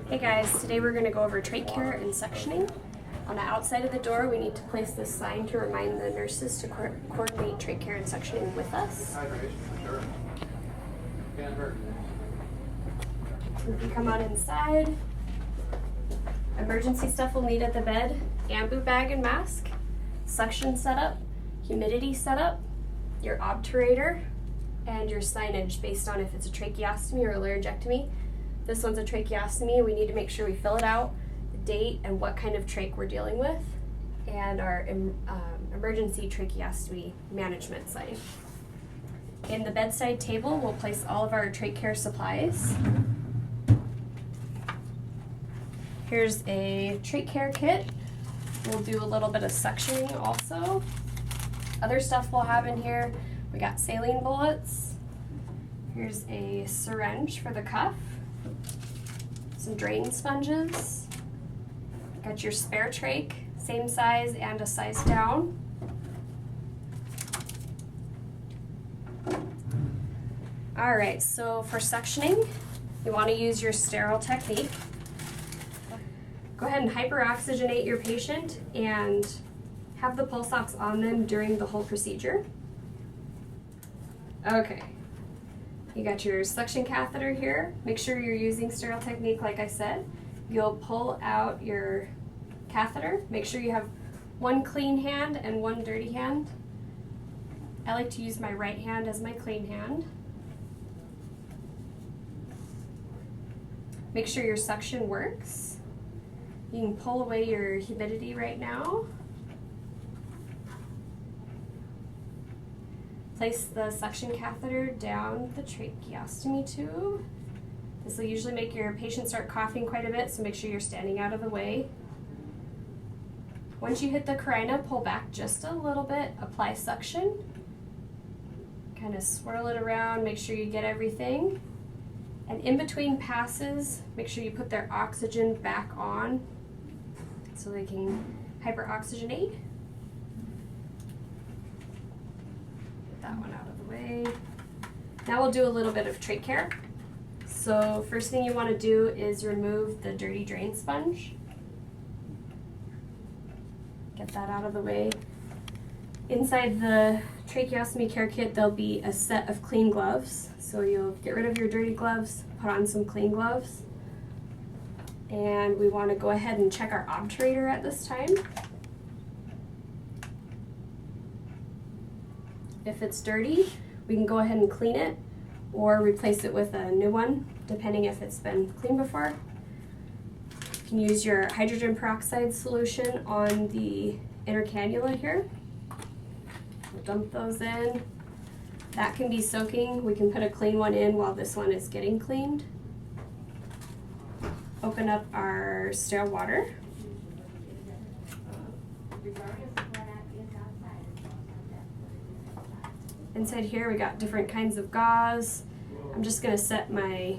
Hey guys, today we're going to go over trach care and suctioning. On the outside of the door, we need to place this sign to remind the nurses to coordinate trach care and suctioning with us. If you come on inside, emergency stuff we'll need at the bed: ambu bag and mask, suction setup, humidity setup, your obturator, and your signage based on if it's a tracheostomy or a laryngectomy. This one's a tracheostomy. We need to make sure we fill it out, the date, and what kind of trach we're dealing with, and our emergency tracheostomy management sign. In the bedside table, we'll place all of our trach care supplies. Here's a trach care kit. We'll do a little bit of suctioning also. Other stuff we'll have in here, we got saline bullets. Here's a syringe for the cuff. Some drain sponges. Got your spare trach, same size and a size down. All right, so for suctioning, you want to use your sterile technique. Go ahead and hyperoxygenate your patient and have the pulse ox on them during the whole procedure. Okay. You got your suction catheter here. Make sure you're using sterile technique like I said. You'll pull out your catheter. Make sure you have one clean hand and one dirty hand. I like to use my right hand as my clean hand. Make sure your suction works. You can pull away your humidity right now. Place the suction catheter down the tracheostomy tube. This will usually make your patient start coughing quite a bit, so make sure you're standing out of the way. Once you hit the carina, pull back just a little bit, apply suction. Kind of swirl it around, make sure you get everything. And in between passes, make sure you put their oxygen back on so they can hyperoxygenate. That one out of the way. Now we'll do a little bit of trach care. So first thing you want to do is remove the dirty drain sponge. Get that out of the way. Inside the tracheostomy care kit, there'll be a set of clean gloves. So you'll get rid of your dirty gloves, put on some clean gloves. And we want to go ahead and check our obturator at this time. If it's dirty, we can go ahead and clean it or replace it with a new one, depending if it's been cleaned before. You can use your hydrogen peroxide solution on the inner cannula here. We'll dump those in. That can be soaking. We can put a clean one in while this one is getting cleaned. Open up our sterile water. Inside here we got different kinds of gauze. I'm just going to set my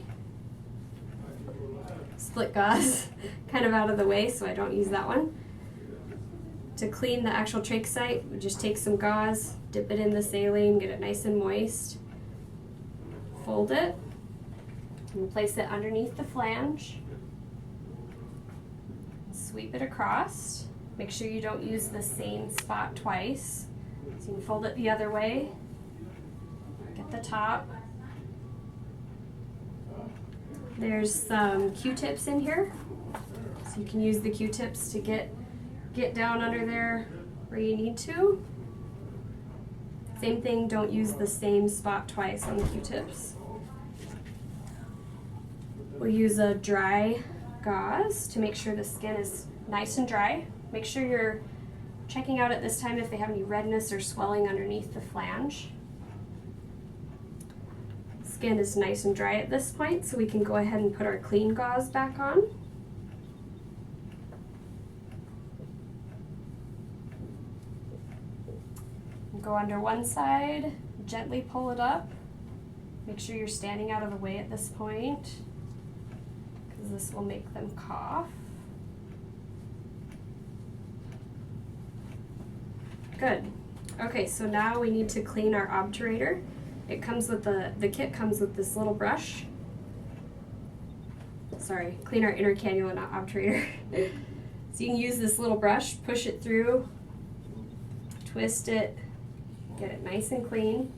split gauze kind of out of the way so I don't use that one. To clean the actual trach site, we just take some gauze, dip it in the saline, get it nice and moist, fold it, and place it underneath the flange. Sweep it across. Make sure you don't use the same spot twice. So you can fold it the other way. Get the top. There's some Q-tips in here. So you can use the Q-tips to get down under there where you need to. Same thing, don't use the same spot twice on the Q-tips. We'll use a dry gauze to make sure the skin is nice and dry. Make sure you're checking out at this time if they have any redness or swelling underneath the flange. Skin is nice and dry at this point, so we can go ahead and put our clean gauze back on. Go under one side, gently pull it up. Make sure you're standing out of the way at this point, because this will make them cough. Good. Okay, so now we need to clean our obturator. It comes with the kit comes with this little brush. clean our inner cannula, not obturator. So you can use this little brush, push it through, twist it, get it nice and clean.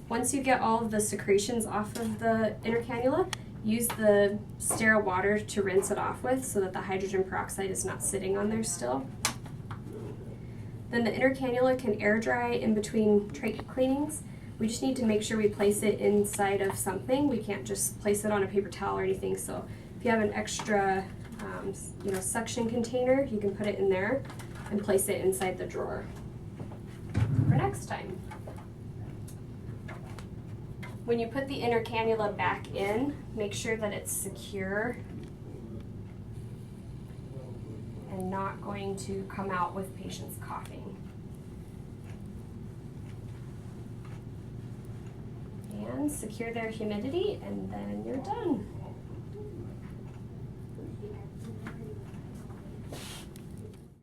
Once you get all of the secretions off of the inner cannula, use the sterile water to rinse it off with so that the hydrogen peroxide is not sitting on there still. Then the inner cannula can air dry in between trach cleanings. We just need to make sure we place it inside of something. We can't just place it on a paper towel or anything. So if you have an extra suction container, you can put it in there and place it inside the drawer for next time. When you put the inner cannula back in, make sure that it's secure and not going to come out with patients coughing. And secure their humidity, and then you're done.